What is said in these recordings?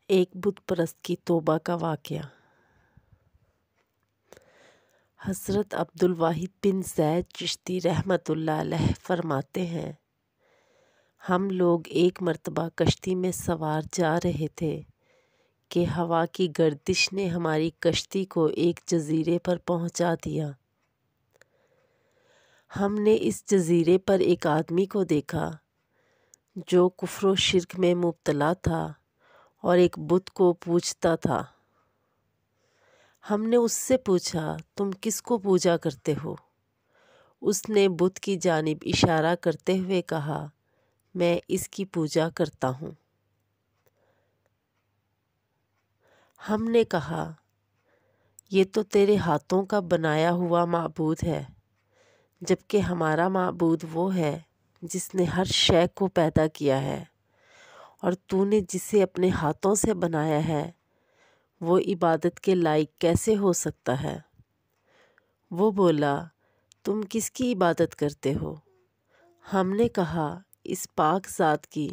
ایک بت پرست کی توبہ کا واقعہ۔ حضرت عبدالواحد بن زید چشتی رحمۃ اللہ علیہ فرماتے ہیں، ہم لوگ ایک مرتبہ کشتی میں سوار جا رہے تھے کہ ہوا کی گردش نے ہماری کشتی کو ایک جزیرے پر پہنچا دیا۔ ہم نے اس جزیرے پر ایک آدمی کو دیکھا جو کفر و شرک میں مبتلا تھا اور ایک بت کو پوجتا تھا۔ ہم نے اس سے پوچھا، تم کس کو پوجا کرتے ہو؟ اس نے بت کی جانب اشارہ کرتے ہوئے کہا، میں اس کی پوجا کرتا ہوں۔ ہم نے کہا، یہ تو تیرے ہاتھوں کا بنایا ہوا معبود ہے، جبکہ ہمارا معبود وہ ہے جس نے ہر شے کو پیدا کیا ہے، اور تو نے جسے اپنے ہاتھوں سے بنایا ہے وہ عبادت کے لائق کیسے ہو سکتا ہے؟ وہ بولا، تم کس کی عبادت کرتے ہو؟ ہم نے کہا، اس پاک ذات کی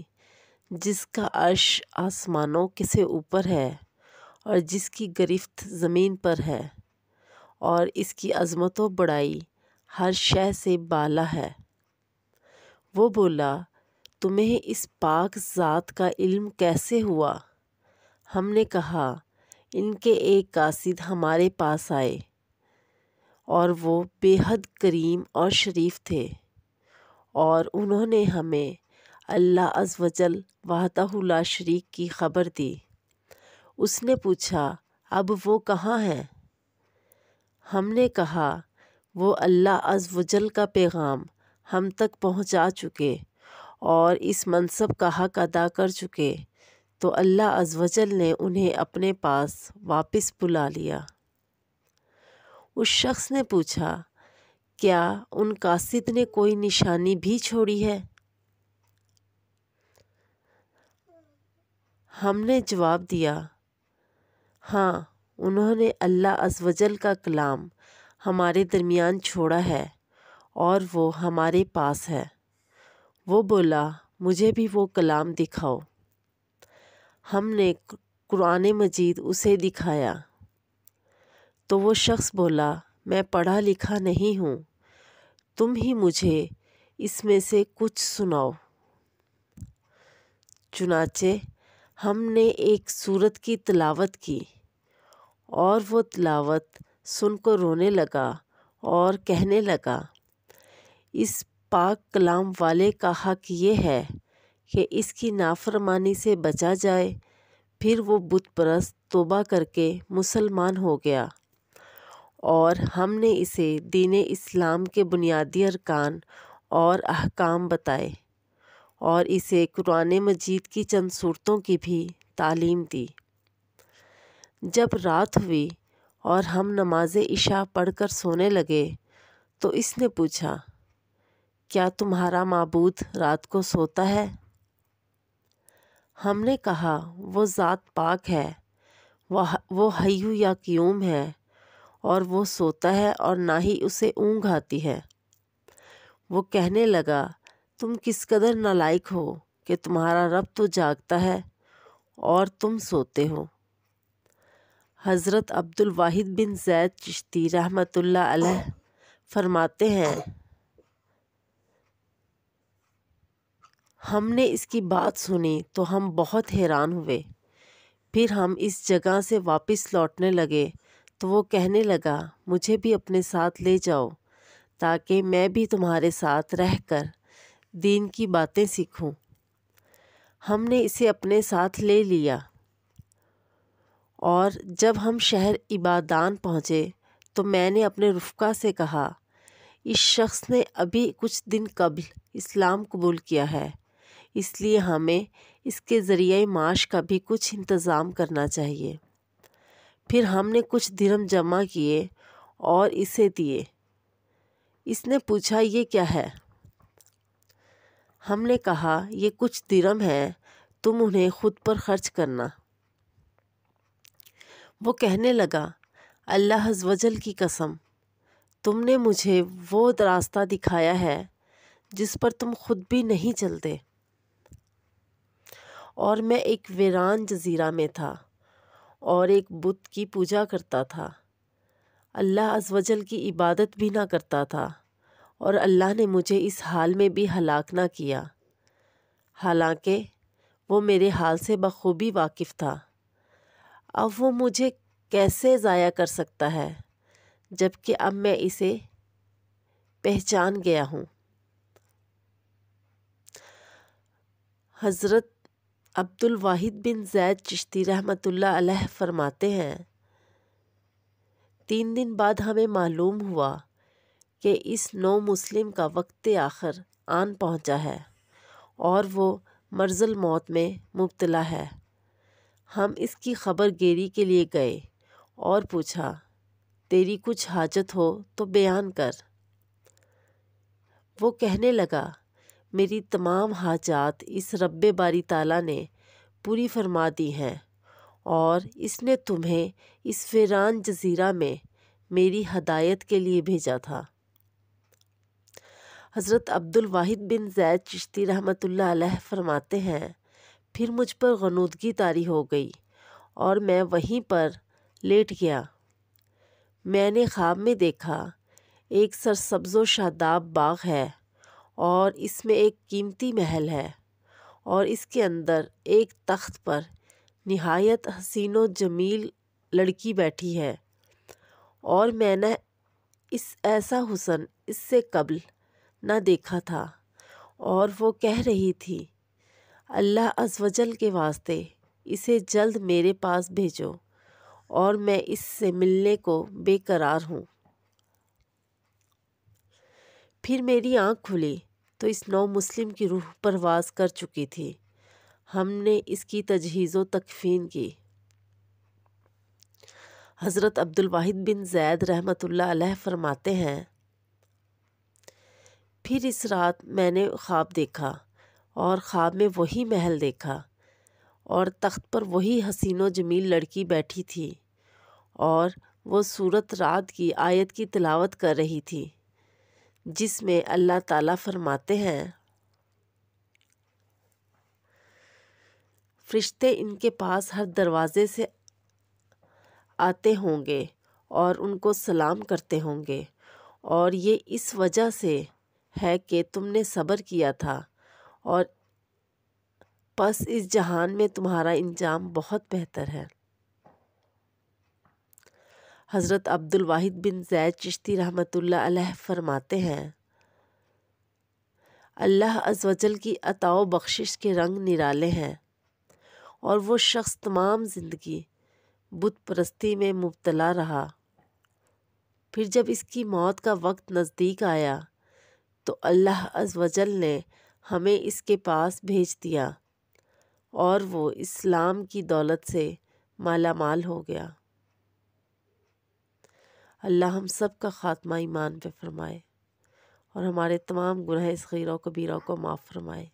جس کا عرش آسمانوں سے اوپر ہے اور جس کی گرفت زمین پر ہے، اور اس کی عظمت و بڑائی ہر شے سے بالا ہے۔ وہ بولا، تمہیں اس پاک ذات کا علم کیسے ہوا؟ ہم نے کہا، ان کے ایک قاصد ہمارے پاس آئے اور وہ بے حد کریم اور شریف تھے، اور انہوں نے ہمیں اللہ عز و جل وحدہ لا شریک کی خبر دی۔ اس نے پوچھا، اب وہ کہاں ہیں؟ ہم نے کہا، وہ اللہ عز و جل کا پیغام ہم تک پہنچا چکے اور اس منصب کا حق ادا کر چکے، تو اللہ عز و جل نے انہیں اپنے پاس واپس بلا لیا۔ اس شخص نے پوچھا، کیا ان قاصد نے کوئی نشانی بھی چھوڑی ہے؟ ہم نے جواب دیا، ہاں، انہوں نے اللہ عز و جل کا کلام ہمارے درمیان چھوڑا ہے اور وہ ہمارے پاس ہے۔ وہ بولا، مجھے بھی وہ کلام دکھاؤ۔ ہم نے قرآن مجید اسے دکھایا تو وہ شخص بولا، میں پڑھا لکھا نہیں ہوں، تم ہی مجھے اس میں سے کچھ سناؤ۔ چنانچہ ہم نے ایک سورت کی تلاوت کی اور وہ تلاوت سن کر رونے لگا اور کہنے لگا، اس پاک کلام والے کا حق یہ ہے کہ اس کی نافرمانی سے بچا جائے۔ پھر وہ بت پرست توبہ کر کے مسلمان ہو گیا، اور ہم نے اسے دین اسلام کے بنیادی ارکان اور احکام بتائے اور اسے قرآن مجید کی چند سورتوں کی بھی تعلیم دی۔ جب رات ہوئی اور ہم نماز عشاء پڑھ کر سونے لگے تو اس نے پوچھا، کیا تمہارا معبود رات کو سوتا ہے؟ ہم نے کہا، وہ ذات پاک ہے، وہ حی یا قیوم ہے، اور وہ سوتا ہے اور نہ ہی اسے اونگ آتی ہے۔ وہ کہنے لگا، تم کس قدر نالائق ہو کہ تمہارا رب تو جاگتا ہے اور تم سوتے ہو۔ حضرت عبدالواحد بن زید چشتی رحمۃ اللہ علیہ فرماتے ہیں، ہم نے اس کی بات سنی تو ہم بہت حیران ہوئے۔ پھر ہم اس جگہ سے واپس لوٹنے لگے تو وہ کہنے لگا، مجھے بھی اپنے ساتھ لے جاؤ تاکہ میں بھی تمہارے ساتھ رہ کر دین کی باتیں سیکھوں۔ ہم نے اسے اپنے ساتھ لے لیا، اور جب ہم شہر عبادان پہنچے تو میں نے اپنے رفقا سے کہا، اس شخص نے ابھی کچھ دن قبل اسلام قبول کیا ہے، اس لیے ہمیں اس کے ذریعہ معاش کا بھی کچھ انتظام کرنا چاہیے۔ پھر ہم نے کچھ درہم جمع کیے اور اسے دیے۔ اس نے پوچھا، یہ کیا ہے؟ ہم نے کہا، یہ کچھ درہم ہیں، تم انہیں خود پر خرچ کرنا۔ وہ کہنے لگا، اللہ عز و جل کی قسم، تم نے مجھے وہ راستہ دکھایا ہے جس پر تم خود بھی نہیں چلتے، اور میں ایک ویران جزیرہ میں تھا اور ایک بت کی پوجا کرتا تھا، اللہ عز و جل کی عبادت بھی نہ کرتا تھا، اور اللہ نے مجھے اس حال میں بھی ہلاک نہ کیا، حالانکہ وہ میرے حال سے بخوبی واقف تھا۔ اب وہ مجھے کیسے ضائع کر سکتا ہے جب کہ اب میں اسے پہچان گیا ہوں۔ حضرت عبد الواحد بن زید چشتی رحمۃ اللہ علیہ فرماتے ہیں، 3 دن بعد ہمیں معلوم ہوا کہ اس نو مسلم کا وقت آخر آن پہنچا ہے اور وہ مرض الموت میں مبتلا ہے۔ ہم اس کی خبر گیری کے لیے گئے اور پوچھا، تیری کچھ حاجت ہو تو بیان کر۔ وہ کہنے لگا، میری تمام حاجات اس رب باری تعالیٰ نے پوری فرما دی ہیں، اور اس نے تمہیں اس ویران جزیرہ میں میری ہدایت کے لیے بھیجا تھا۔ حضرت عبد الواحد بن زید چشتی رحمۃ اللہ علیہ فرماتے ہیں، پھر مجھ پر غنودگی طاری ہو گئی اور میں وہیں پر لیٹ گیا۔ میں نے خواب میں دیکھا ایک سرسبز و شاداب باغ ہے اور اس میں ایک قیمتی محل ہے، اور اس کے اندر ایک تخت پر نہایت حسین و جمیل لڑکی بیٹھی ہے، اور میں نے ایسا حسن اس سے قبل نہ دیکھا تھا، اور وہ کہہ رہی تھی، اللہ عز و جل کے واسطے اسے جلد میرے پاس بھیجو، اور میں اس سے ملنے کو بے قرار ہوں۔ پھر میری آنکھ کھلی تو اس نو مسلم کی روح پرواز کر چکی تھی۔ ہم نے اس کی تجہیز و تکفین کی۔ حضرت عبد الواحد بن زید رحمۃ اللہ علیہ فرماتے ہیں، پھر اس رات میں نے خواب دیکھا، اور خواب میں وہی محل دیکھا، اور تخت پر وہی حسین و جمیل لڑکی بیٹھی تھی، اور وہ سورۃ رعد کی آیت کی تلاوت کر رہی تھی، جس میں اللہ تعالیٰ فرماتے ہیں، فرشتے ان کے پاس ہر دروازے سے آتے ہوں گے اور ان کو سلام کرتے ہوں گے، اور یہ اس وجہ سے ہے کہ تم نے صبر کیا تھا، اور پس اس جہان میں تمہارا انجام بہت بہتر ہے۔ حضرت عبد الواحد بن زید چشتی رحمۃ اللہ علیہ فرماتے ہیں، اللہ عز و جل کی عطا و بخشش کے رنگ نرالے ہیں، اور وہ شخص تمام زندگی بت پرستی میں مبتلا رہا۔ پھر جب اس کی موت کا وقت نزدیک آیا تو اللہ عز و جل نے ہمیں اس کے پاس بھیج دیا، اور وہ اسلام کی دولت سے مالا مال ہو گیا۔ اللہ ہم سب کا خاتمہ ایمان پہ فرمائے، اور ہمارے تمام گناہ صغیرہ و کبیرہ کو معاف فرمائے،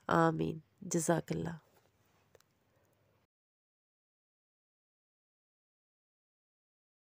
آمین۔ جزاک اللہ۔